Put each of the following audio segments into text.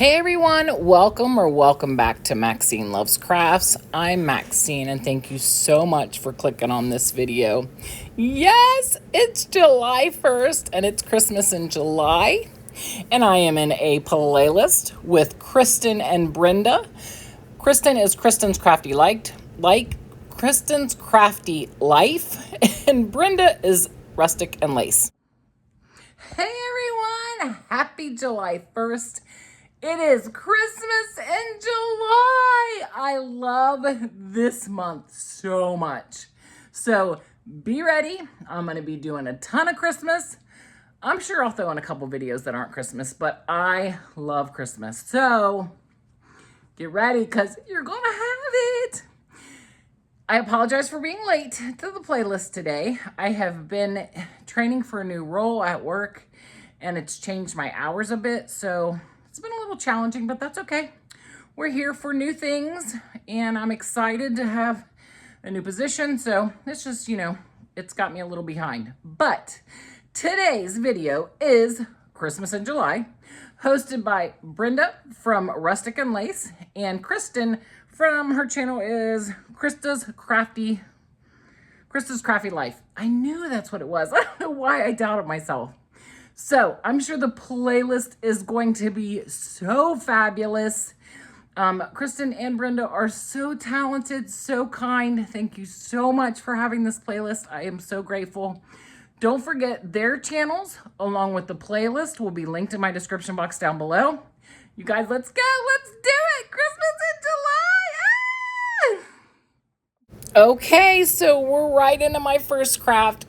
Hey everyone, welcome back to Maxine Loves Crafts. I'm Maxine and thank you so much for clicking on this video. Yes, it's July 1st and it's Christmas in July. And I am in a playlist with Kristen and Brenda. Kristen is Kristen's Crafty Kristen's Crafty Life, and Brenda is Rustic and Lace. Hey everyone, happy July 1st. It is Christmas in July. I love this month so much. So be ready. I'm going to be doing a ton of Christmas. I'm sure I'll throw in a couple videos that aren't Christmas, but I love Christmas. So get ready because you're going to have it. I apologize for being late to the playlist today. I have been training for a new role at work and it's changed my hours a bit. So it's been a little challenging, but that's okay. We're here for new things and I'm excited to have a new position. So it's just, it's got me a little behind. But today's video is Christmas in July, hosted by Brenda from Rustic and Lace, and Kristen from her channel is Krista's Crafty Life. I knew that's what it was. I don't know why I doubted myself. So I'm sure the playlist is going to be so fabulous. Kristen and Brenda are so talented, so kind. Thank you so much for having this playlist. I am so grateful. Don't forget their channels along with the playlist will be linked in my description box down below. You guys, let's go. Let's do it. Christmas in July. Ah! Okay, so we're right into my first craft.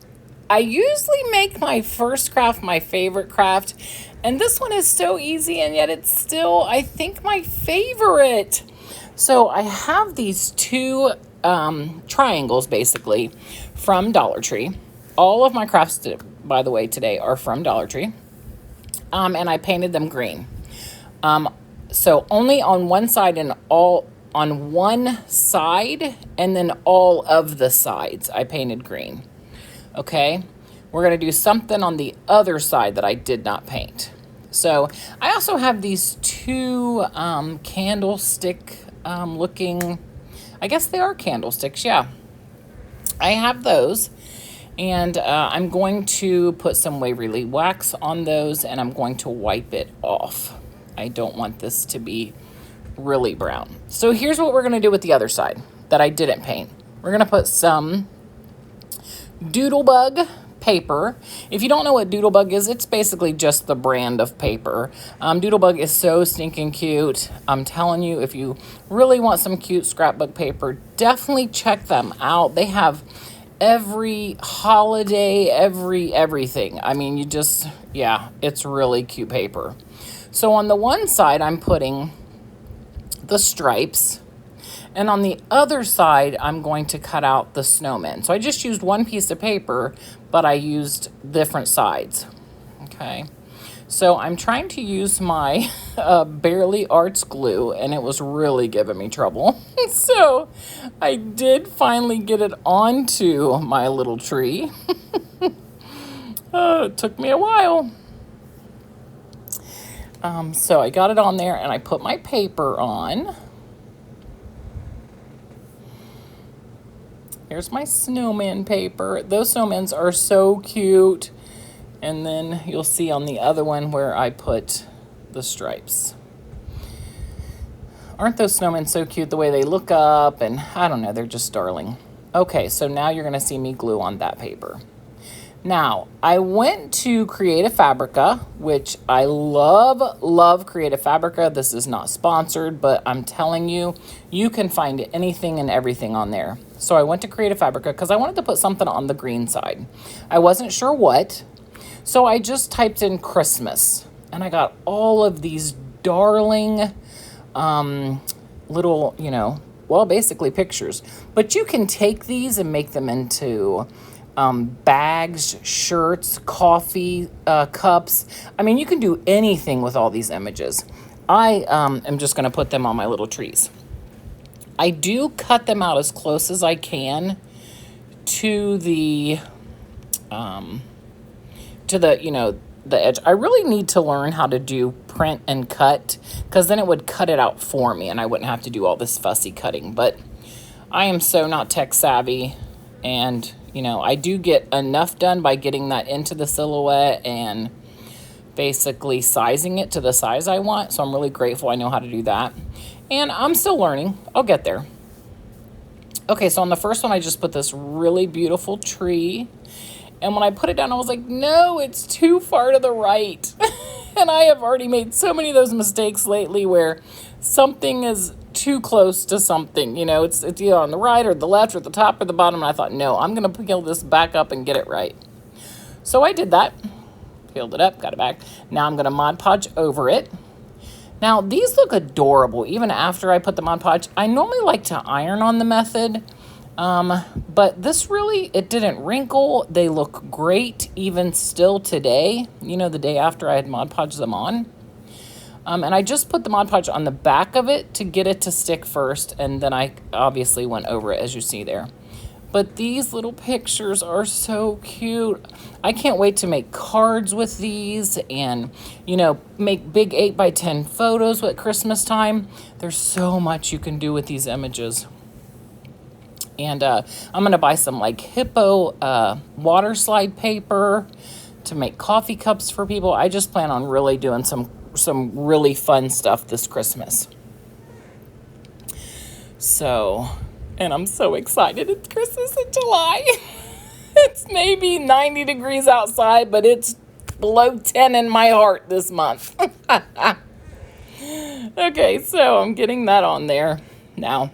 I usually make my first craft my favorite craft, and this one is so easy, and yet it's still, I think, my favorite. So I have these two triangles, basically, from Dollar Tree. All of my crafts, by the way, today are from Dollar Tree, and I painted them green. So only on one side and on one side, and then all of the sides I painted green. Okay, we're going to do something on the other side that I did not paint. So I also have these two candlestick looking, I guess they are candlesticks, yeah. I have those, and I'm going to put some Waverly wax on those, and I'm going to wipe it off. I don't want this to be really brown. So here's what we're going to do with the other side that I didn't paint. We're going to put some Doodlebug paper. If you don't know what Doodlebug is, it's basically just the brand of paper. Doodlebug is so stinking cute. I'm telling you, if you really want some cute scrapbook paper, definitely check them out. They have every holiday, everything. I mean, it's really cute paper. So on the one side, I'm putting the stripes. And on the other side, I'm going to cut out the snowmen. So I just used one piece of paper, but I used different sides. Okay. So I'm trying to use my Barely Arts glue, and it was really giving me trouble. So I did finally get it onto my little tree. It took me a while. So I got it on there, and I put my paper on. Here's my snowman paper. Those snowmen are so cute. And then you'll see on the other one where I put the stripes. Aren't those snowmen so cute the way they look up? And I don't know, they're just darling. Okay, so now you're going to see me glue on that paper. Now, I went to Creative Fabrica, which I love Creative Fabrica. This is not sponsored, but I'm telling you, you can find anything and everything on there. So I went to Creative Fabrica because I wanted to put something on the green side. I wasn't sure what, so I just typed in Christmas, and I got all of these darling little, basically pictures. But you can take these and make them into bags, shirts, coffee cups. I mean, you can do anything with all these images. I am just going to put them on my little trees. I do cut them out as close as I can to the the edge. I really need to learn how to do print and cut, because then it would cut it out for me and I wouldn't have to do all this fussy cutting. But I am so not tech savvy, and you know, I do get enough done by getting that into the silhouette and basically sizing it to the size I want. So I'm really grateful I know how to do that, and I'm still learning. I'll get there. Okay, so on the first one, I just put this really beautiful tree. And when I put it down, I was like, no, it's too far to the right. And I have already made so many of those mistakes lately where something is too close to something. You know, it's either on the right or the left or the top or the bottom. And I thought, no, I'm going to peel this back up and get it right. So I did that. Peeled it up, got it back. Now I'm going to Mod Podge over it. Now, these look adorable even after I put the Mod Podge. I normally like to iron on the method. But this really, it didn't wrinkle. They look great even still today, you know, the day after I had Mod Podged them on. And I just put the Mod Podge on the back of it to get it to stick first, and then I obviously went over it, as you see there. But these little pictures are so cute. I can't wait to make cards with these and, you know, make big 8x10 photos at Christmas time. There's so much you can do with these images. And I'm going to buy some like hippo water slide paper to make coffee cups for people. I just plan on really doing some really fun stuff this Christmas. So, and I'm so excited. It's Christmas in July. It's maybe 90 degrees outside, but it's below 10 in my heart this month. Okay, so I'm getting that on there now.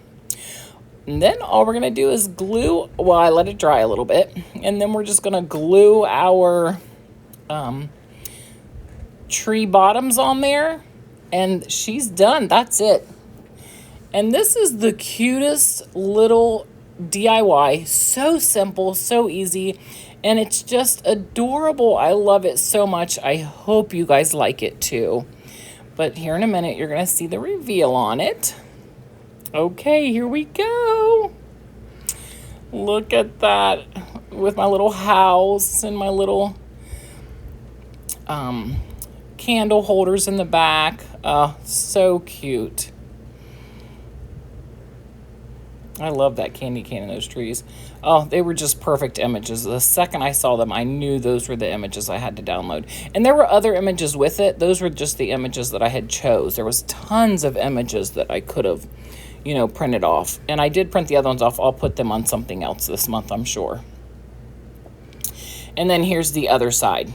And then all we're going to do is glue, well, I let it dry a little bit, and then we're just going to glue our tree bottoms on there, and she's done. That's it. And this is the cutest little DIY. So simple, so easy, and it's just adorable. I love it so much. I hope you guys like it too. But here in a minute, you're going to see the reveal on it. Okay, here we go. Look at that with my little house and my little candle holders in the back. Oh, so cute. I love that candy cane in those trees. Oh, they were just perfect images. The second I saw them, I knew those were the images I had to download. And there were other images with it. Those were just the images that I had chose. There was tons of images that I could have, you know, printed off. And I did print the other ones off. I'll put them on something else this month, I'm sure. And then here's the other side.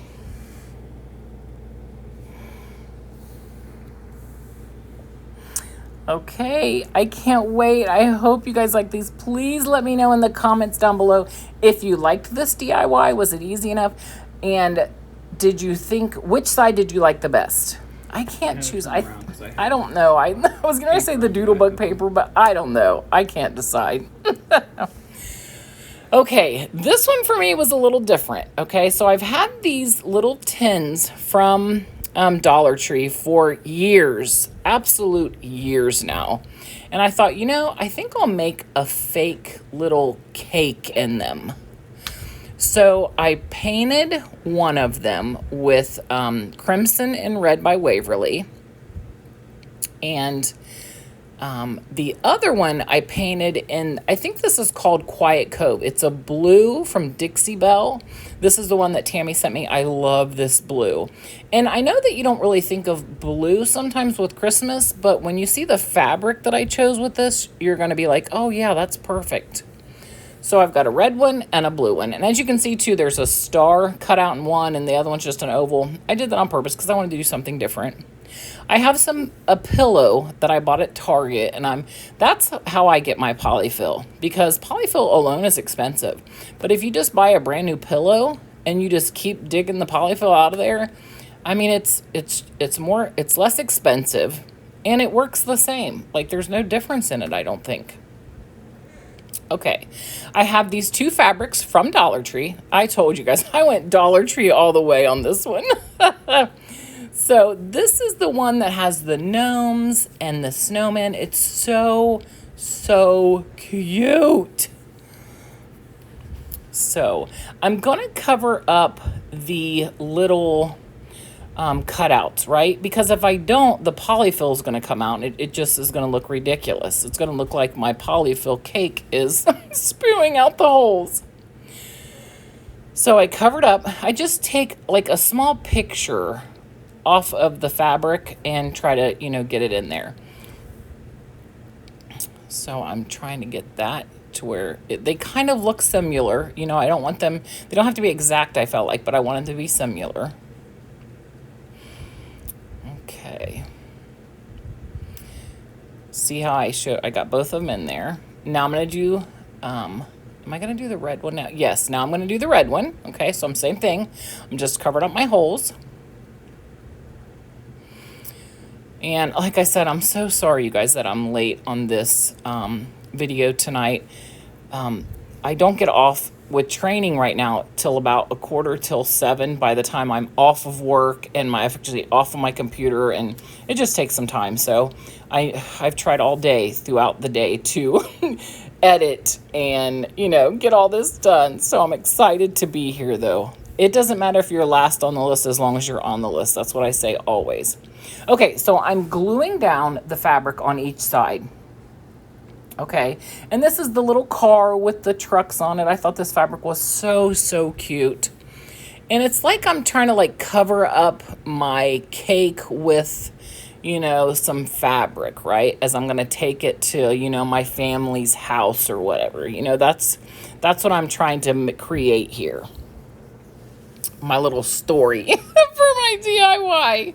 Okay, I can't wait. I hope you guys like these. Please let me know in the comments down below if you liked this DIY. Was it easy enough? And did you think, which side did you like the best? I can't choose. I don't know. I was going to say the doodlebug paper, but I don't know. I can't decide. Okay, this one for me was a little different. Okay, so I've had these little tins from Dollar Tree for years, absolute years now. And I thought, you know, I think I'll make a fake little cake in them. So I painted one of them with Crimson and Red by Waverly. And the other one I painted in, I think this is called Quiet Cove. It's a blue from Dixie Belle. This is the one that Tammy sent me. I love this blue. And I know that you don't really think of blue sometimes with Christmas, but when you see the fabric that I chose with this, you're going to be like, oh yeah, that's perfect. So I've got a red one and a blue one. And as you can see too, there's a star cut out in one and the other one's just an oval. I did that on purpose because I wanted to do something different. I have a pillow that I bought at Target, and that's how I get my polyfill, because polyfill alone is expensive. But if you just buy a brand new pillow and you just keep digging the polyfill out of there, I mean, it's less expensive and it works the same. Like, there's no difference in it, I don't think. Okay, I have these two fabrics from Dollar Tree. I told you guys, I went Dollar Tree all the way on this one. So this is the one that has the gnomes and the snowman. It's so, so cute. So I'm going to cover up the little cutouts, right? Because if I don't, the polyfill is going to come out and it just is going to look ridiculous. It's going to look like my polyfill cake is spewing out the holes. So I covered up. I just take like a small picture off of the fabric and try to, you know, get it in there. So I'm trying to get that to where they kind of look similar. You know, I don't want them, they don't have to be exact, I felt like, but I want them to be similar. Okay. See how I got both of them in there. Now I'm going to do, am I going to do the red one now? Yes, now I'm going to do the red one. Okay, so same thing. I'm just covering up my holes. And like I said, I'm so sorry, you guys, that I'm late on this video tonight. I don't get off with training right now till about 6:45 by the time I'm off of work and actually off of my computer, and it just takes some time. So I've tried all day throughout the day to edit and, you know, get all this done. So I'm excited to be here, though. It doesn't matter if you're last on the list as long as you're on the list. That's what I say always. Okay, so I'm gluing down the fabric on each side. Okay, and this is the little car with the trucks on it. I thought this fabric was so, so cute. And it's like I'm trying to like cover up my cake with, you know, some fabric, right? As I'm going to take it to, you know, my family's house or whatever. You know, that's what I'm trying to create here. My little story for my DIY.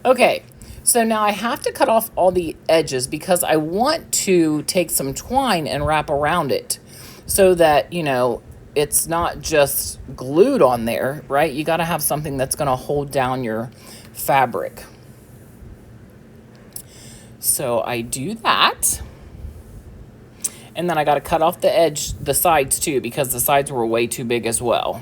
Okay, so now I have to cut off all the edges because I want to take some twine and wrap around it so that, you know, it's not just glued on there, right? You got to have something that's going to hold down your fabric. So I do that. And then I got to cut off the sides too, because the sides were way too big as well.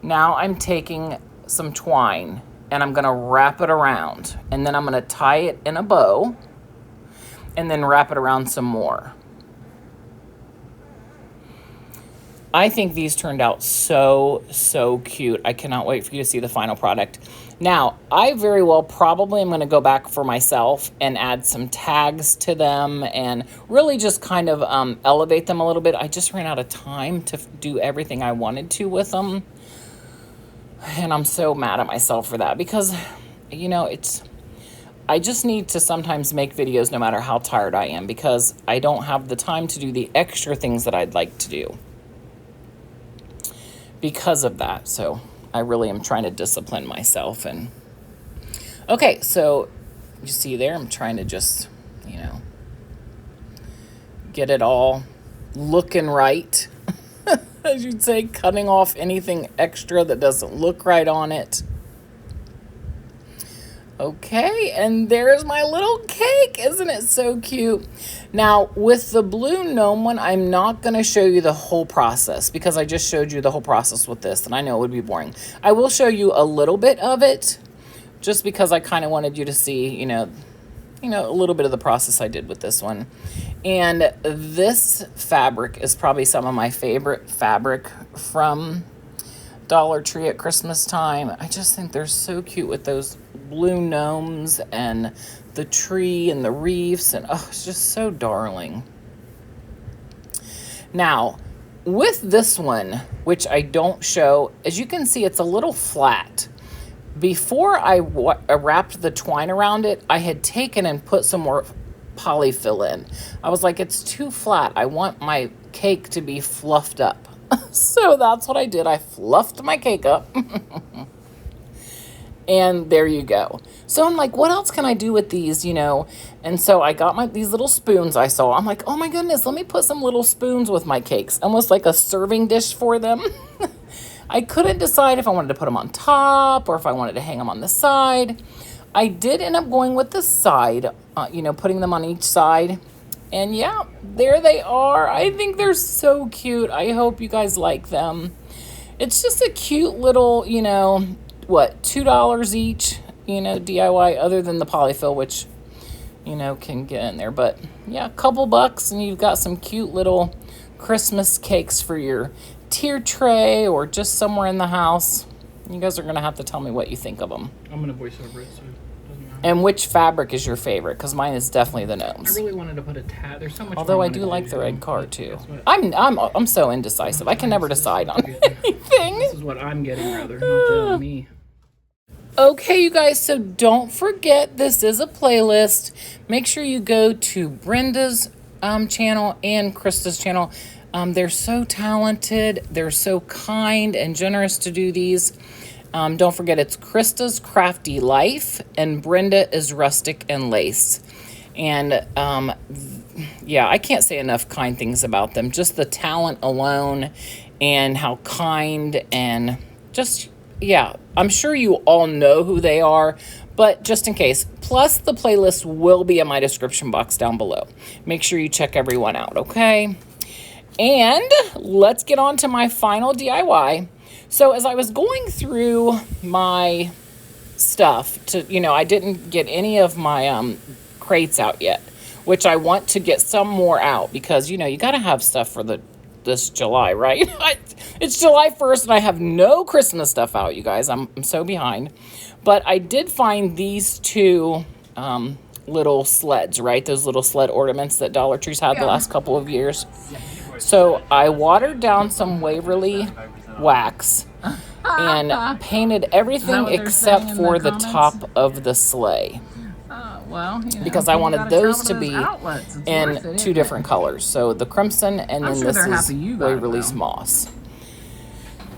Now I'm taking some twine and I'm going to wrap it around, and then I'm going to tie it in a bow and then wrap it around some more. I think these turned out so, so cute. I cannot wait for you to see the final product. Now, I very well probably am going to go back for myself and add some tags to them and really just kind of elevate them a little bit. I just ran out of time to do everything I wanted to with them. And I'm so mad at myself for that because, you know, I just need to sometimes make videos no matter how tired I am because I don't have the time to do the extra things that I'd like to do because of that. So I really am trying to discipline myself. And okay, so you see there, I'm trying to just, you know, get it all looking right. As you'd say, cutting off anything extra that doesn't look right on it. Okay, and there's my little cake. Isn't it so cute? Now, with the blue gnome one, I'm not going to show you the whole process because I just showed you the whole process with this, and I know it would be boring. I will show you a little bit of it just because I kind of wanted you to see, you know, a little bit of the process I did with this one. And this fabric is probably some of my favorite fabric from Dollar Tree at Christmas time. I just think they're so cute with those blue gnomes and the tree and the reefs, and oh, it's just so darling. Now, with this one, which I don't show, as you can see, it's a little flat. Before I wrapped the twine around it, I had taken and put some more polyfill in. I was like, it's too flat. I want my cake to be fluffed up. So that's what I did. I fluffed my cake up. And there you go. So I'm like, what else can I do with these, you know? And so I got these little spoons I saw. I'm like, oh my goodness, let me put some little spoons with my cakes. Almost like a serving dish for them. I couldn't decide if I wanted to put them on top or if I wanted to hang them on the side. I did end up going with the side, you know, putting them on each side. And yeah, there they are. I think they're so cute. I hope you guys like them. It's just a cute little, you know, what, $2 each, you know, DIY, other than the polyfill, which, you know, can get in there. But yeah, a couple bucks and you've got some cute little Christmas cakes for your tier tray or just somewhere in the house. You guys are going to have to tell me what you think of them. I'm going to voice over it, so it doesn't matter. And which fabric is your favorite? Because mine is definitely the gnomes. I really wanted to put a tab. There's so much. Although I do like the red card too. I'm so indecisive. I can never decide on anything. This is what I'm getting, rather. Not me. Okay, you guys, so don't forget this is a playlist. Make sure you go to Brenda's channel and Krista's channel. They're so talented. They're so kind and generous to do these. Don't forget it's Krista's Crafty Life and Brenda is Rustic and Lace. And yeah, I can't say enough kind things about them. Just the talent alone and how kind and just, yeah, I'm sure you all know who they are, but just in case. Plus, the playlist will be in my description box down below. Make sure you check everyone out, okay? And let's get on to my final DIY. So as I was going through my stuff to, you know, I didn't get any of my crates out yet, which I want to get some more out because, you know, you got to have stuff for this July, right? It's July 1st and I have no Christmas stuff out, you guys. I'm so behind. But I did find these two little sleds, right? Those little sled ornaments that Dollar Tree's had the last couple of years. So I watered down some Waverly wax and painted everything except for the top of the sleigh. Well, you know, because I wanted those to be in two different colors. So the crimson and then this is Waverly's moss.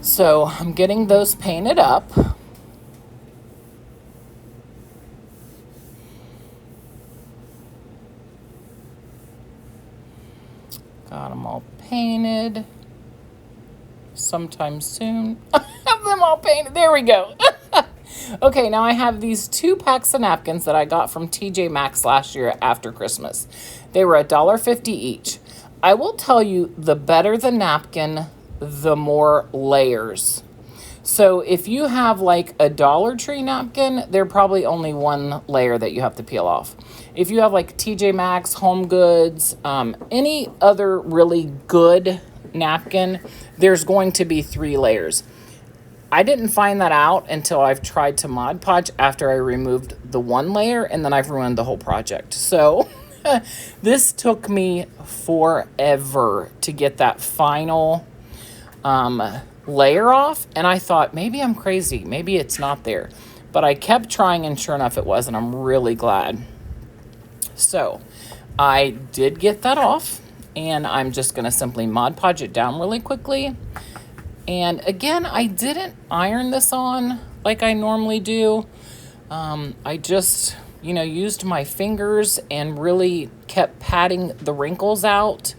So I'm getting those painted up. Got them all painted. Sometime soon. I have them all painted. There we go. Okay, now I have these 2 packs of napkins that I got from TJ Maxx last year after Christmas. They were $1.50 each. I will tell you, the better the napkin, the more layers. So if you have like a Dollar Tree napkin, they're probably only 1 layer that you have to peel off. If you have like TJ Maxx, Home Goods, any other really good napkin, there's going to be 3 layers. I didn't find that out until I've tried to Mod Podge after I removed the 1 layer, and then I've ruined the whole project. So this took me forever to get that final layer off, and I thought maybe I'm crazy, maybe it's not there, but I kept trying and sure enough it was, and I'm really glad. So I did get that off, and I'm just going to simply Mod Podge it down really quickly. And again, I didn't iron this on like I normally do. I just, you know, used my fingers and really kept patting the wrinkles out.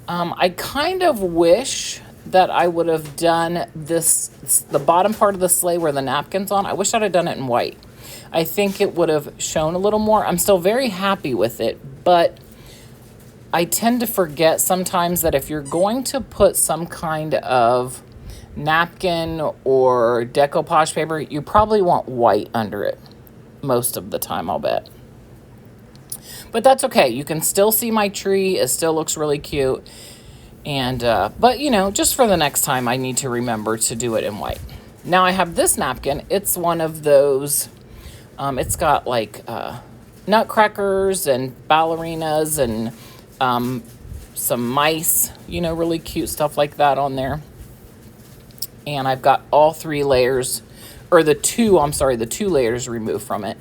I kind of wish that I would have done this, the bottom part of the sleigh where the napkin's on. I wish I'd have done it in white. I think it would have shown a little more. I'm still very happy with it, but I tend to forget sometimes that if you're going to put some kind of napkin or decoupage paper, you probably want white under it most of the time, I'll bet. But that's okay. You can still see my tree. It still looks really cute. And, but you know, just for the next time, I need to remember to do it in white. Now I have this napkin. It's one of those, it's got like nutcrackers and ballerinas and some mice, you know, really cute stuff like that on there. And I've got all 3 layers, or the 2 layers removed from it.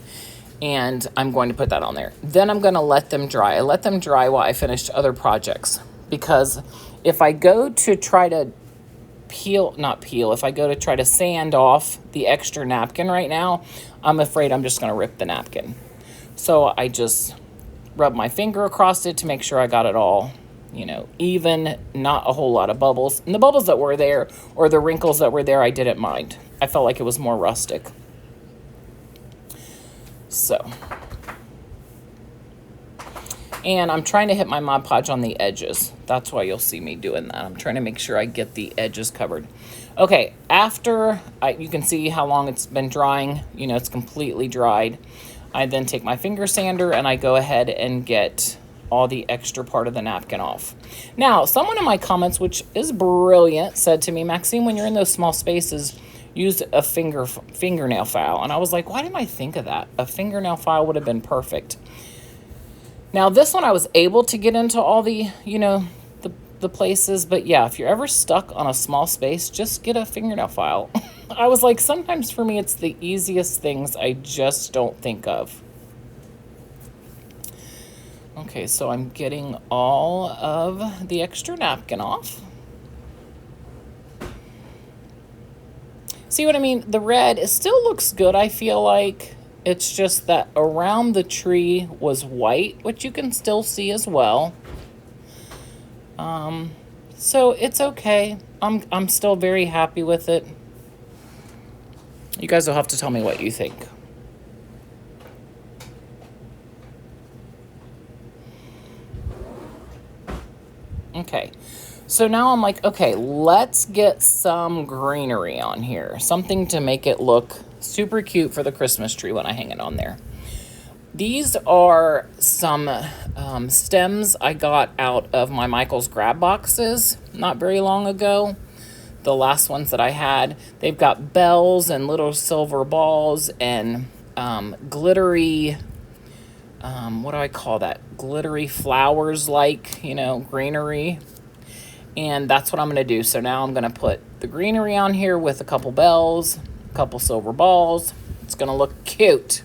And I'm going to put that on there. Then I'm going to let them dry. I let them dry while I finished other projects. Because if I go to try to if I go to try to sand off the extra napkin right now, I'm afraid I'm just going to rip the napkin. So I just rub my finger across it to make sure I got it all, you know, even, not a whole lot of bubbles. And the bubbles that were there, or the wrinkles that were there, I didn't mind. I felt like it was more rustic. So, and I'm trying to hit my Mod Podge on the edges. That's why you'll see me doing that. I'm trying to make sure I get the edges covered. Okay, after you can see how long it's been drying, you know, it's completely dried. I then take my finger sander and I go ahead and get all the extra part of the napkin off. Now, someone in my comments, which is brilliant, said to me, Maxine, when you're in those small spaces, use a fingernail file. And I was like, why didn't I think of that? A fingernail file would have been perfect. Now, this one I was able to get into all the, you know, the places. But yeah, if you're ever stuck on a small space, just get a fingernail file. I was like, sometimes for me, it's the easiest things I just don't think of. Okay, so I'm getting all of the extra napkin off. See what I mean? The red, it still looks good, I feel like. It's just that around the tree was white, which you can still see as well. So it's okay. I'm still very happy with it. You guys will have to tell me what you think. Okay, so now I'm like, okay, let's get some greenery on here. Something to make it look super cute for the Christmas tree when I hang it on there. These are some stems I got out of my Michael's grab boxes not very long ago. The last ones that I had. They've got bells and little silver balls and glittery, what do I call that? Glittery flowers, like, you know, greenery. And that's what I'm going to do. So now I'm going to put the greenery on here with a couple bells, a couple silver balls. It's going to look cute.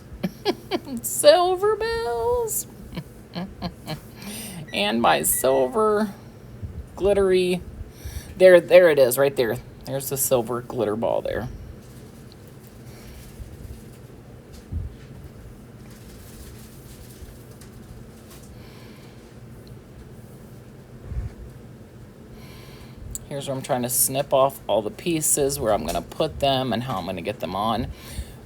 Silver bells. And my silver glittery. There it is right there. There's the silver glitter ball there. Here's where I'm trying to snip off all the pieces, where I'm going to put them and how I'm going to get them on.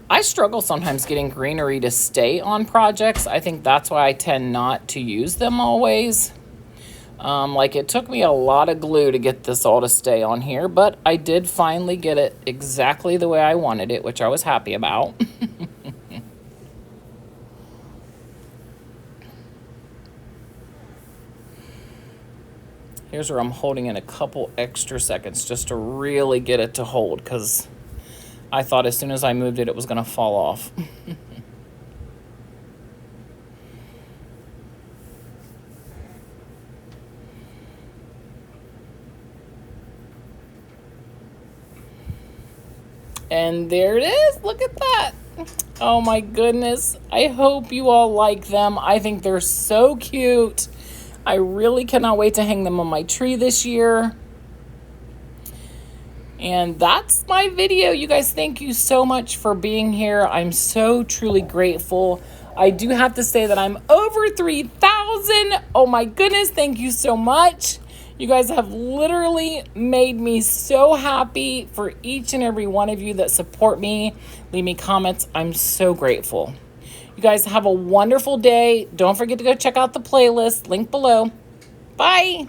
I struggle sometimes getting greenery to stay on projects. I think that's why I tend not to use them always. Like, it took me a lot of glue to get this all to stay on here, but I did finally get it exactly the way I wanted it, which I was happy about. Here's where I'm holding in a couple extra seconds just to really get it to hold, because I thought as soon as I moved it, it was going to fall off. And there it is. Look at that. Oh my goodness. I hope you all like them. I think they're so cute. I really cannot wait to hang them on my tree this year. And that's my video. You guys, thank you so much for being here. I'm so truly grateful. I do have to say that I'm over 3,000. Oh my goodness, thank you so much. You guys have literally made me so happy. For each and every one of you that support me, leave me comments. I'm so grateful. You guys have a wonderful day. Don't forget to go check out the playlist, link below. Bye.